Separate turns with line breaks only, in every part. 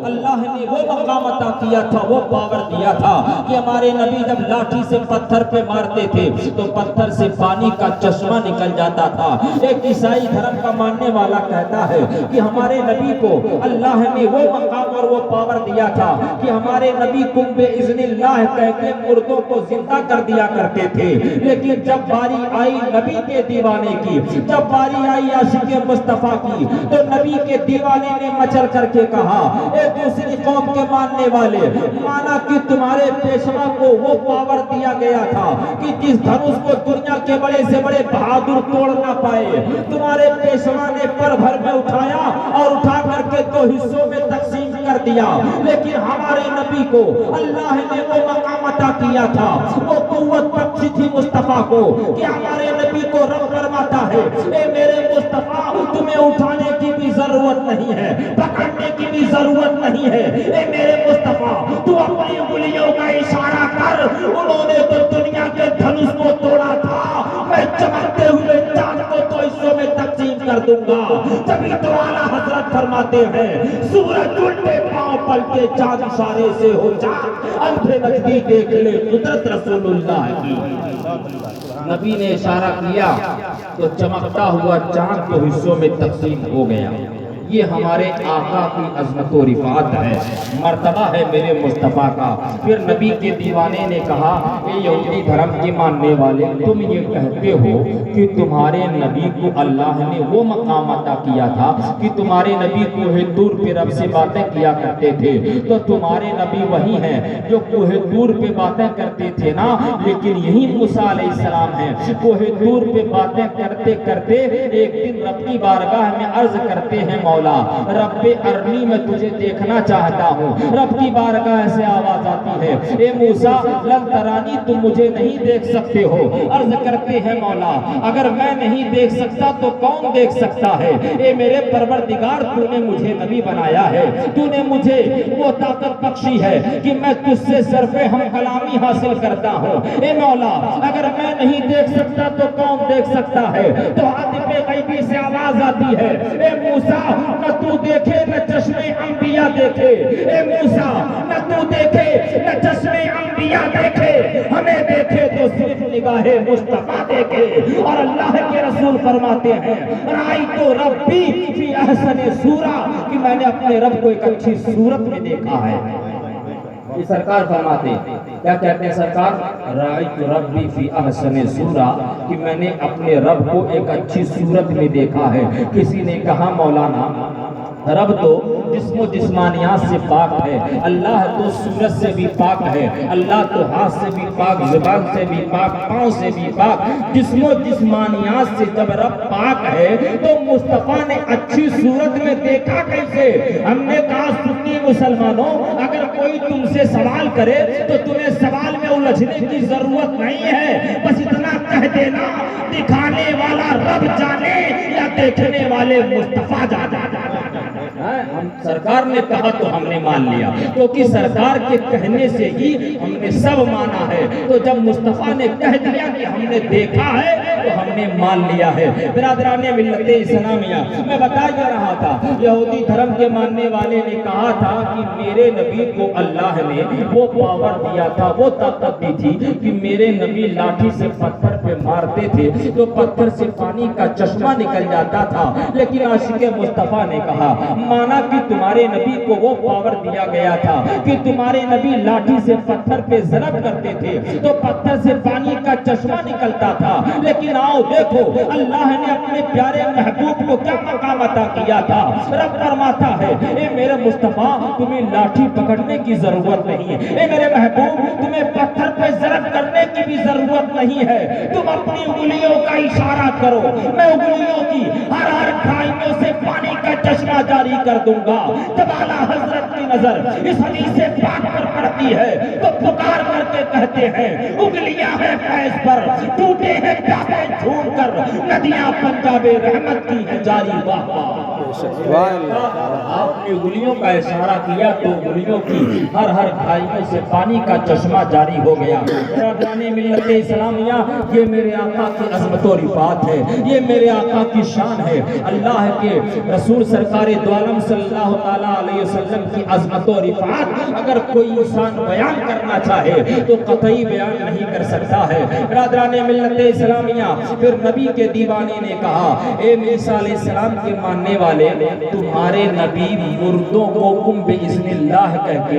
اللہ نے وہ مقام عطا کیا تھا، وہ پاور دیا تھا کہ ہمارے نبی جب لاٹھی سے پتھر پہ مارتے تھے تو پتھر سے پانی کا چشمہ نکل جاتا تھا۔ ایک عیسائی دھرم کا ماننے والا کہتا ہے کہ ہمارے نبی کو اللہ نے وہ مقام اور وہ پاور دیا تھا کہ ہمارے نبی کم بِإِذْنِ اللہ کہہ کے مردوں کو زندہ کر دیا کرتے تھے، لیکن جب باری آئی نبی کے دیوانے کی، جب باری آئی عاشق مصطفیٰ کی، تو نبی کے دیوانے نے مچل کر کے کہا اے دوسری قوم کے ماننے والے، مانا کہ تمہارے پیشوا کو وہ پاور دیا گیا تھا کہ جس دھنوش کو دنیا کے بڑے سے بڑے بہادر توڑ نہ پائے، تمہارے پیشوا نے پر بھر میں اٹھایا اور اٹھا کر کے 2 حصوں میں تقسیم کر دیا، لیکن ہمارے نبی کو اللہ نے وہ مقام عطا کیا تھا، وہ قوت بخشی تھی مصطفیٰ کو کہ ہمارے نبی کو رب فرماتا ہے اے میرے مصطفیٰ تمہیں اٹھانے کی بھی ضرورت نہیں ہے، پکڑنے کی بھی ضرورت نہیں ہے، اے میرے مصطفیٰ تو اپنی انگلیوں کا اشارہ کر، انہوں نے تو دنیا کے دھنوش کو توڑا تھا، میں چمکتے ہوئے چاند کو 2 حصوں میں تقسیم کر دوں گا۔ تبھی تو اعلیٰ حضرت فرماتے ہیں سورج الٹے پاؤں پلٹے چاند اشارے سے ہو چاند، اندھے نجدی دیکھ لے قدرت رسول اللہ کی۔ نبی نے اشارہ کیا تو چمکتا ہوا چاند 2 حصوں میں تقسیم ہو گیا۔ یہ ہمارے آقا کی عظمت و رفعت ہے، مرتبہ ہے میرے مصطفیٰ کا۔ پھر نبی کے دیوانے نے کہا اے یہودی دھرم کے ماننے والے، تم یہ کہتے ہو کہ تمہارے نبی کو اللہ نے وہ مقام عطا کیا تھا کہ تمہارے نبی کوہ طور پہ رب سے باتیں کیا کرتے تھے، تو تمہارے نبی وہی ہیں جو کوہ طور پہ باتیں کرتے تھے نا، لیکن یہی موسیٰ علیہ السلام ہیں، کوہ طور پہ باتیں کرتے کرتے ایک دن رب کی بارگاہ میں عرض کرتے ہیں مولا رب ارنی میں تجھے دیکھنا چاہتا ہوں۔ رب کی بارگاہ سے آواز آتی ہے اے موسیٰ لن ترانی تم مجھے نہیں دیکھ سکتے ہو۔ عرض کرتے ہیں مولا اگر میں نہیں دیکھ سکتا تو کون دیکھ سکتا ہے؟ اے میرے پروردگار تو نے مجھے نبی بنایا ہے، تو نے مجھے وہ طاقت بخشی ہے کہ میں تجھ سے صرف ہم کلامی حاصل کرتا ہوں۔ اے مولا اگر میں نہیں دیکھ سکتا تو کون دیکھ سکتا ہے؟ تو حاتم غیبی سے آواز آتی ہے اے موسیٰ نہ تو دیکھے نہ چشم انبیاء دیکھے، اے موسیٰ نہ تو دیکھے نہ چشم انبیاء دیکھے، ہمیں دیکھے تو صرف نگاہ مصطفیٰ دیکھے۔ اور اللہ کے رسول فرماتے ہیں رأیت ربی فی احسن صورہ، کہ میں نے اپنے رب کو ایک اچھی صورت میں دیکھا ہے۔ یہ سرکار فرماتے ہیں، کیا کہتے ہیں سرکار؟ رأیت ربی فی احسن صورہ، کہ میں نے اپنے رب کو ایک اچھی صورت میں دیکھا ہے۔ کسی نے کہا مولانا رب تو جسم و جسمانیات سے پاک ہے، اللہ تو صورت سے بھی پاک ہے، اللہ تو ہاتھ سے بھی پاک، زبان سے بھی پاک، پاؤں سے بھی پاک، جسم و جسمانیات سے جب رب پاک ہے تو مصطفیٰ نے اچھی صورت میں دیکھا کیسے؟ ہم نے کہا سنی مسلمانوں اگر کوئی تم سے سوال کرے تو تمہیں سوال میں الجھنے کی ضرورت نہیں ہے، بس اتنا کہہ دینا دکھانے والا رب جانے یا دیکھنے والے مصطفیٰ جانے۔ ہم سرکار نے کہا تو ہم نے مان لیا، کیونکہ سرکار کے کہنے سے ہی ہم نے سب مانا ہے۔ تو جب مصطفیٰ نے کہہ دیا کہ ہم نے دیکھا ہے تو ہم نے مان لیا ہے۔ برادران ملت اسلامیہ، میں بتا جا رہا تھا یہودی دھرم کے ماننے والے نے کہا تھا کہ میرے نبی کو اللہ نے وہ پاور دیا تھا، وہ طاقت دی تھی کہ میرے نبی لاٹھی سے پتھر پہ مارتے تھے تو پتھر سے پانی کا چشمہ نکل جاتا تھا، لیکن عاشق مصطفیٰ نے کہا مانا کہ تمہارے نبی کو وہ پاور دیا گیا تھا کہ تمہارے نبی لاٹھی سے پتھر پہ ضرب کرتے تھے تو پتھر سے پانی کا چشمہ نکلتا تھا، لیکن آؤ دیکھو اللہ نے اپنے پیارے محبوب کو کیا مقام عطا کیا تھا۔ رب فرماتا ہے اے میرے مصطفیٰ تمہیں لاٹھی پکڑنے کی ضرورت نہیں ہے، اے میرے محبوب تمہیں پتھر پہ ضرب کرنے کی بھی ضرورت نہیں ہے، تم اپنی انگلیوں کا اشارہ کرو، میں انگلیوں کی ہر کھائیوں سے پانی کا چشمہ جاری کر دوں گا۔ جب اعلیٰ حضرت کی نظر اس حدیث پاک پر پڑتی ہے تو پکار کر کے کہتے ہیں انگلیاں ہیں فیض پر، ٹوٹے ہیں پیاسے جھوم کر، ندیاں پنجاب رحمت کی ہیں جاری۔ واہ واہ آپ نے انگلیوں کا اشارہ کیا تو انگلیوں کی ہر کھائیوں سے پانی کا چشمہ جاری ہو گیا۔ برادران ملت اسلامیہ، یہ میرے آقا کی عظمت و رفعت ہے، یہ میرے آقا کی شان ہے۔ اللہ کے رسول سرکار دو عالم صلی اللہ تعالیٰ علیہ وسلم کی عظمت و رفعت اگر کوئی انسان بیان کرنا چاہے تو قطعی بیان نہیں کر سکتا ہے۔ برادران ملت اسلامیہ، پھر نبی کے دیوانے نے کہا، اے عیسیٰ علیہ السلام کے ماننے والے، تمہارے نبی مردوں کو قم بإذن اللہ کہہ کے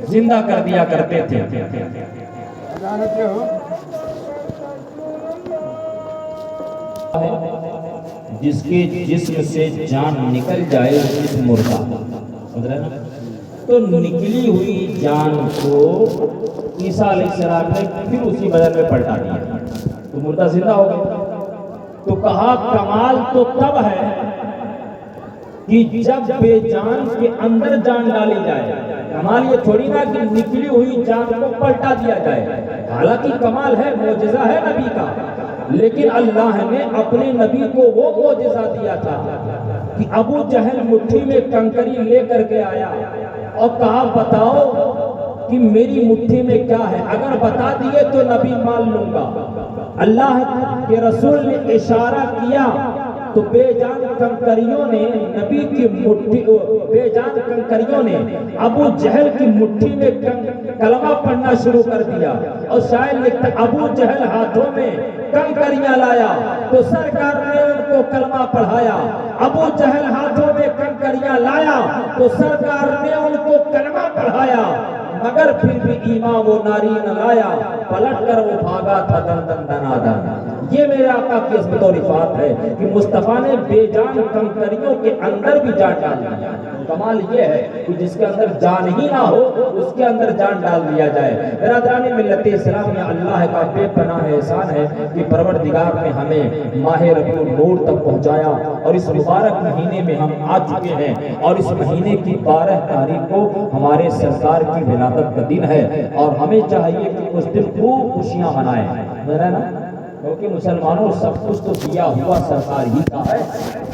زندہ کر دیا کرتے تھے۔ جس کے جسم سے جان نکل جائے جسم مردہ، تو نکلی ہوئی جان کو عیسیٰ علیہ السلام نے پھر اسی بدن میں پلٹا دیا تو مردہ زندہ ہو گیا۔ تو کہا کمال تو تب ہے کہ جب بے جان کے اندر جان ڈالی جائے۔ کمال یہ تھوڑی نہ کہ نکلی ہوئی جان کو پلٹا دیا جائے، حالانکہ کمال ہے، معجزہ ہے نبی کا، لیکن اللہ نے اپنے نبی کو وہ معجزہ دیا تھا کہ ابو جہل مٹھی میں کنکری لے کر کے آیا اور کہا بتاؤ کہ میری مٹھی میں کیا ہے، اگر بتا دیے تو نبی مان لوں گا۔ اللہ کے رسول نے اشارہ کیا تو بے جان کنکریوں نے نبی کی مٹھی، بے جان کنکریوں نے ابو جہل کی مٹھی میں کلمہ پڑھنا شروع کر دیا، اور شاعر لکھتا ابو جہل ہاتھوں میں کنکریاں لایا تو سرکار نے ان کو کلمہ پڑھایا۔ ابو جہل ہاتھوں میں کنکریاں لایا تو سرکار نے ان کو کلمہ پڑھایا، مگر پھر بھی ایمان وہ ناری نہ لایا، پلٹ کر وہ بھاگا تھا دن دن دنادن۔ یہ میرے آقا کی عظمت و رفعت ہے کہ مصطفیٰ نے بے جان کنکریوں کے اندر بھی جان ڈال دیا۔ کمال یہ ہے کہ جس کے اندر جان ہی نہ ہو اس کے اندر جان ڈال دیا جائے۔ برادران ملت اسلامیہ، اللہ کا بے پناہ احسان ہے کہ پروردگار نے ہمیں ماہ ربیع النور تک پہنچایا، اور اس مبارک مہینے میں ہم آ چکے ہیں، اور اس مہینے کی 12 تاریخ کو ہمارے سرکار کی ولادت کا دن ہے، اور ہمیں چاہیے کہ اس دن خوب خوشیاں منائیں، کیونکہ مسلمانوں سب کچھ تو دیا ہوا سرکار ہی کا ہے،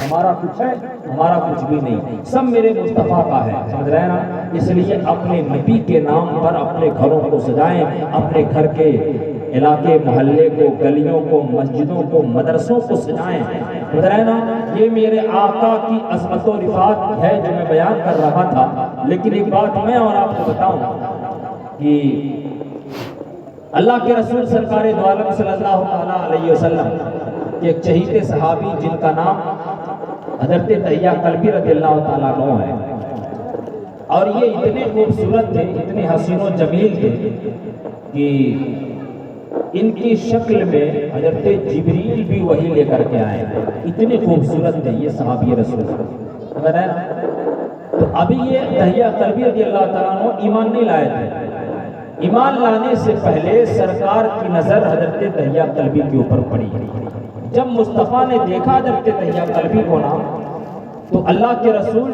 ہمارا کچھ ہے، ہمارا کچھ بھی نہیں، سب میرے مصطفیٰ کا ہے، سمجھ رہے ہیں نا؟ اس لیے اپنے نبی کے نام پر اپنے گھروں کو سجائیں، اپنے گھر کے علاقے محلے کو، گلیوں کو، مسجدوں کو، مدرسوں کو سجائیں، سمجھ رہے ہیں نا؟ یہ میرے آقا کی عظمت و رفعت ہے جو میں بیان کر رہا تھا۔ لیکن ایک بات میں اور آپ کو بتاؤں کہ اللہ کے رسول سرکار دو عالم صلی اللہ تعالیٰ علیہ وسلم کے ایک چہیتے صحابی جن کا نام حضرت دہیہ کلبی رضی اللہ تعالیٰ عنہ ہے، اور یہ اتنے خوبصورت تھے، اتنے حسین و جمیل تھے کہ ان کی شکل میں حضرت جبریل بھی وہی لے کر کے آئے، اتنے خوبصورت تھے یہ صحابی رسول۔ تو ابھی یہ دہیہ کلبی رضی اللہ تعالیٰ عنہ ایمان نہیں لائے تھے، ایمان لانے سے پہلے سرکار کی نظر حضرت دہیہ کلبی کے اوپر پڑی۔ جب مصطفیٰ نے دیکھا حضرت دہیہ کلبی کو نا، تو اللہ کے رسول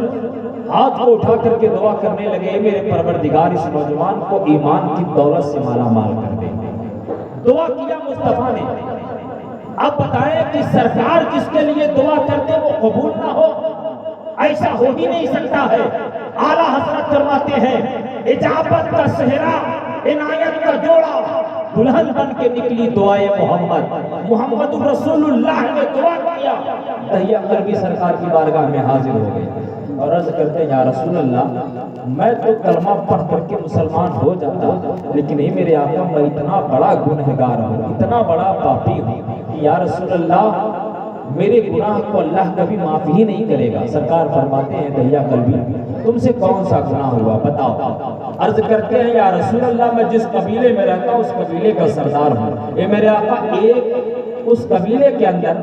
ہاتھ کو اٹھا کر کے دعا کرنے لگے، میرے پروردگار اس نوجوان کو ایمان کی دولت سے مالا مال کر دے۔ دعا کیا مصطفیٰ نے۔ اب بتائیں کہ سرکار جس کے لیے دعا کرتے وہ قبول نہ ہو، ایسا ہو ہی نہیں سکتا ہے۔ اعلیٰ حضرت فرماتے ہیں اجابت کا صحرا، عنایت کا جوڑا، دلہن بن کے نکلی دعائے محمد رسول اللہ نے دعا کیا، دہیہ کلبی سرکار کی بارگاہ میں حاضر ہو گئے اور عرض کرتے ہیں یا رسول اللہ، میں تو کلمہ پڑھ کر کے مسلمان ہو جاتا، لیکن یہ میرے آقا میں اتنا بڑا گنہگار ہوں، اتنا بڑا پاپی ہوں کہ یا رسول اللہ میرے گناہ کو اللہ کبھی معاف ہی نہیں کرے گا۔ سرکار فرماتے ہیں دہیہ کلبی تم سے کون سا گناہ ہوا بتاؤ؟ عرض کرتے ہیں یا رسول اللہ میں جس قبیلے میں رہتا ہوں اس قبیلے کا سردار ہوں، اے میرے آقا ایک اس قبیلے کے اندر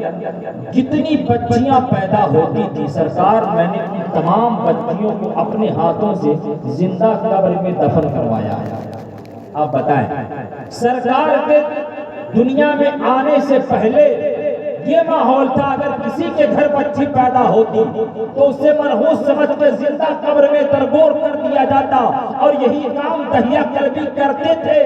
جتنی بچیاں پیدا ہوتی تھی سرکار میں نے ان تمام بچیوں کو اپنے ہاتھوں سے زندہ قبر میں دفن کروایا ہے۔ آپ بتائیں سرکار کے دنیا میں آنے سے پہلے یہ ماحول تھا، اگر کسی کے گھر بچی پیدا ہوتی تو اسے منحوس سمجھ کے زندہ قبر میں درگور کر دیا جاتا، اور یہی کام دہیہ کلبی کرتے تھے۔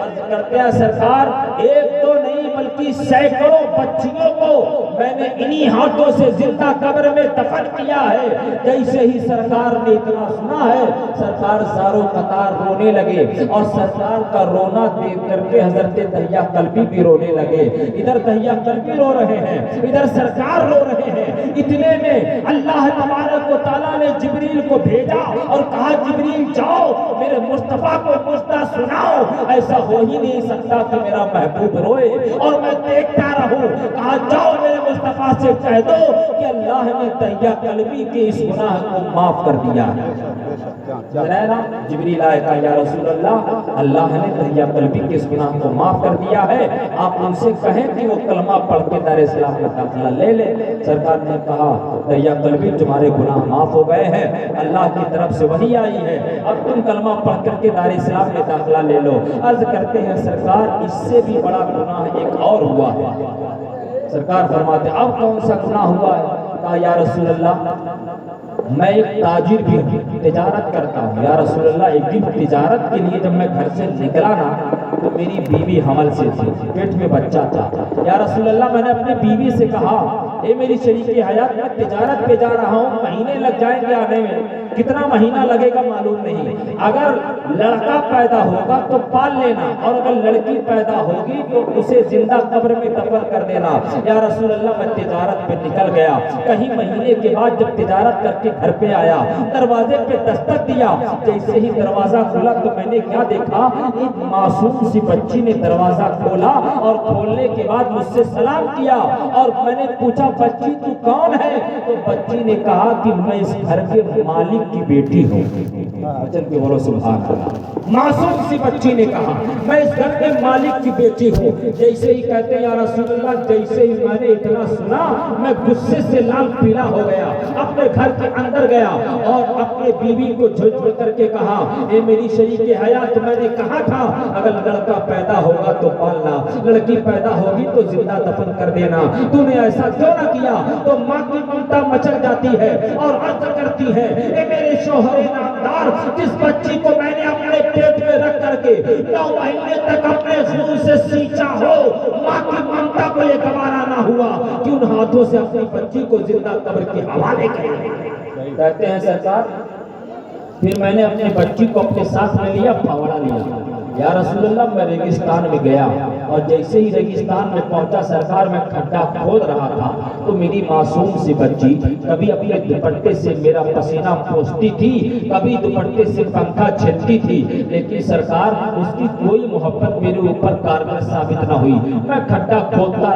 عرض کرتے ہیں سرکار ایک تو نہیں بلکہ سینکڑوں بچیوں کو میں نے انہی ہاتھوں سے زندہ قبر میں دفن کیا ہے۔ جیسے ہی سرکار نے اتنا سنا ہے، سرکار زاروں قطار رونے لگے، اور سرکار کا رونا دیکھ کر کے حضرت دہیہ قلبی بھی رونے لگے۔ ادھر دہیہ قلبی رو رہے ہیں، ادھر سرکار رو رہے ہیں۔ اتنے میں اللہ تبارک و تعالیٰ نے جبریل کو بھیجا اور کہا جبریل جاؤ میرے مصطفیٰ کو مژدہ سناؤ۔ ایسا ہو ہی نہیں سکتا کہ میرا محبوب روئے اور میں دیکھتا رہوں۔ کہا جاؤ میرے مصطفیٰ سے کہہ دو کہ اللہ نے دہیہ قلبی کے اس گناہ کو معاف کر دیا ہے۔ جبریل آئے کہا یا رسول اللہ نے دہیہ قلبی کے اس گناہ کو معاف کر دیا ہے، آپ ان سے کہیں کہ وہ کلمہ پڑھ کے دار اسلام میں داخلہ لے لے۔ سرکار نے کہا دہیہ قلبی تمہارے گناہ معاف ہو گئے ہیں، اللہ کی طرف سے وحی آئی ہے، اب تم کلمہ پڑھ کر کے دار اسلام میں داخلہ لے لو۔ عرض کرتے ہیں سرکار اس سے بھی بڑا گناہ ایک اور ہوا ہے۔ سرکار فرماتے ہیں اب کون سا گناہ ہوا ہے؟ کہا یا رسول اللہ میں ایک تاجر بھی ہوں، تجارت کرتا ہوں۔ یا رسول اللہ ایک دن تجارت کے لیے جب میں گھر سے نکلا نا تو میری بیوی حمل سے تھی، پیٹ میں بچہ تھا۔ یا رسول اللہ میں نے اپنی بیوی سے کہا اے میری شریک حیات میں تجارت پہ جا رہا ہوں، مہینے لگ جائیں گے آنے میں، کتنا مہینہ لگے گا معلوم نہیں، اگر لڑکا پیدا ہوگا تو پال لینا اور اگر لڑکی پیدا ہوگی تو اسے زندہ قبر میں دفن کر دینا۔ یا رسول اللہ میں تجارت پہ نکل گیا، کہیں مہینے کے بعد جب تجارت کر کے گھر پہ آیا، دروازے پہ دستک دیا، جیسے ہی دروازہ کھلا تو میں نے کیا دیکھا، ایک معصوم سی بچی نے دروازہ کھولا اور کھولنے کے بعد مجھ سے سلام کیا، اور میں نے پوچھا بچی تو کون ہے؟ تو بچی نے کہا کہ میں اس گھر کے مالک کی بیٹی ہوں۔ چل کے بولو سبحان اللہ۔ معصوم سی بچی نے کہا میں اس گھر کے مالک کی بیٹی ہوں۔ جیسے ہی کہتے ہیں یا رسول اللہ جیسے ہی میں نے اتنا سنا میں غصے سے لال پیلا ہو گیا، اپنے گھر کے اندر گیا اور اپنے بیوی کو جھڑ کر کے کہا اے میری شریک حیات میں نے کہا تھا اگر لڑکا پیدا ہوگا تو پالنا، لڑکی پیدا ہوگی تو زندہ دفن کر دینا، تو نے ایسا کیوں نہ کیا؟ تو ماں کی ممتا مچل جاتی ہے اور عرض کرتی ہے اے میرے شوہر نامدار، جس بچی کو میں نے اپنے پیٹ میں رکھ کر کے 9 مہینے تک اپنے خون سے سینچا ہو، ماں کی ممتا کو یہ گوارا نہ ہوا کہ ان ہاتھوں سے اپنی بچی کو زندہ قبر کے حوالے کیا۔ کہتے ہیں سرکار پھر میں نے اپنی بچی کو اپنے ساتھ میں لیا، پھاوڑا لیا۔ یا رسول اللہ میں ریگستان میں گیا اور جیسے ہی ریگستان میں پہنچا سرکار میں کھڈا کھود رہا تھا تو میری معصوم سی بچی کبھی اپنے دوپٹے سے میرا پسینہ پوچھتی تھی، کبھی دوپٹے سے پنکھا چھینتی تھی، لیکن سرکار اس کی کوئی محبت میرے اوپر کارگر ثابت نہ ہوئی۔ میں کھڈا کھودتا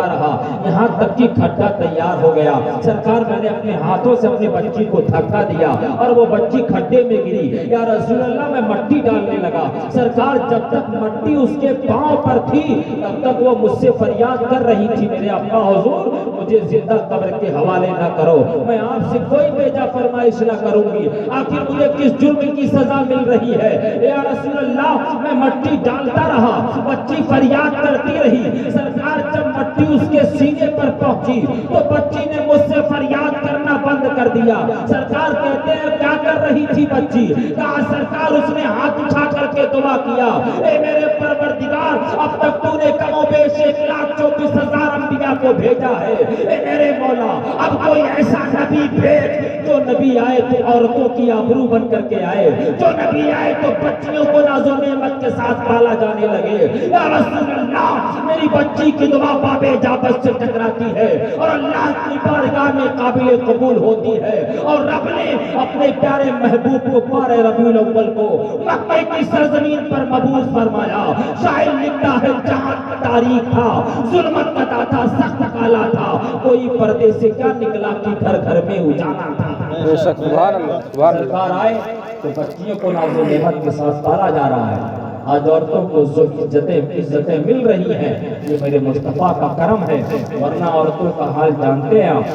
رہا یہاں تک کہ کھڈا تیار ہو گیا۔ سرکار میں نے اپنے ہاتھوں سے اپنی بچی کو دھکا دیا اور وہ بچی کھڈے میں گری۔ یا رسول اللہ میں مٹی ڈالنے لگا، سرکار جب تک مٹی اس کے پاؤں پر تھی تب تک وہ مجھ سے فریاد کر رہی تھی میرے ابا حضور مجھے زندہ قبر کے حوالے نہ کرو، میں آپ سے کوئی بیجا فرمائش نہ کروں گی، آخر مجھے کس جرم کی سزا مل رہی ہے؟ یا رسول اللہ میں مٹی ڈالتا رہا، بچی فریاد کرتی رہی۔ سرکار جب مٹی اس کے سینے پر پہنچی تو بچی نے مجھ سے فریاد کرنا بند کر دیا۔ سرکار کہتے ہیں کیا کر رہی تھی بچی؟ کہا سرکار اس نے ہاتھ اٹھا کر کے دعا کیا اے میرے پروردگار اب تک تو نے کم و بیش 1,24,000 انبیاء کو بھیجا ہے، اے میرے مولا اب کوئی ایسا نبی بھیج جو نبی آئے تو عورتوں کی آبرو بن کر کے آئے، جو نبی آئے تو بچیوں کو ناز و نعمت کے ساتھ پالا جانے لگے۔ یا رسول اللہ میری بچی کی دعا باب اجابت سے ٹکراتی ہے اور اللہ کی بارگاہ میں قابل قبول ہوتی ہے، اور رب نے اپنے پیارے محبوب کو پارے ربیع الاول کو مکہ کی سرزمین پر مبعوث فرمایا۔ شاعر لکھتا ہے جہاں تاریخ تھا، ظلمت پتا تھا، سخت کالا تھا، کوئی پردے سے کیا نکلا کہ گھر گھر میں اجالا تھا۔
سبحان اللہ سبحان اللہ۔
سرکار آئے تو بچیوں کو ناز و نعمت کے ساتھ پالا جا رہا ہے، آج عورتوں کو عزتیں مل رہی ہیں، یہ میرے مصطفیٰ کا کرم ہے، ورنہ عورتوں کا حال جانتے ہیں آپ،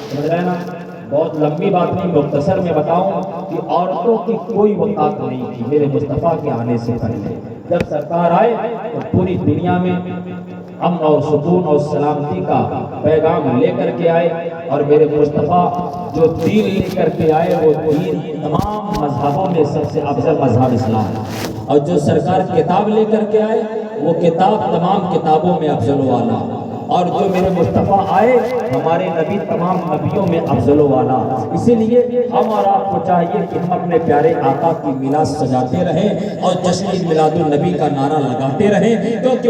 سمجھ رہے نا؟ بہت لمبی بات نہیں، مختصر میں بتاؤں کہ عورتوں کی کوئی وقت نہیں تھی میرے مصطفیٰ کے آنے سے پہلے۔ جب سرکار آئے تو پوری دنیا میں امن اور سکون اور سلامتی کا پیغام لے کر کے آئے، اور میرے مصطفیٰ جو دین لے کر کے آئے وہ دین تمام مذہبوں میں سب سے افضل مذہب اسلام ہے، اور جو سرکار کتاب لے کر کے آئے وہ کتاب تمام کتابوں میں افضل والا، اور جو میرے مصطفیٰ آئے ہمارے نبی تمام نبیوں میں افضل والا۔ اسی لیے ہم اور آپ کو چاہیے کہ ہم اپنے پیارے آقا کی میلاد سجاتے رہیں اور جشن میلاد النبی کا نعرہ لگاتے رہیں، کیونکہ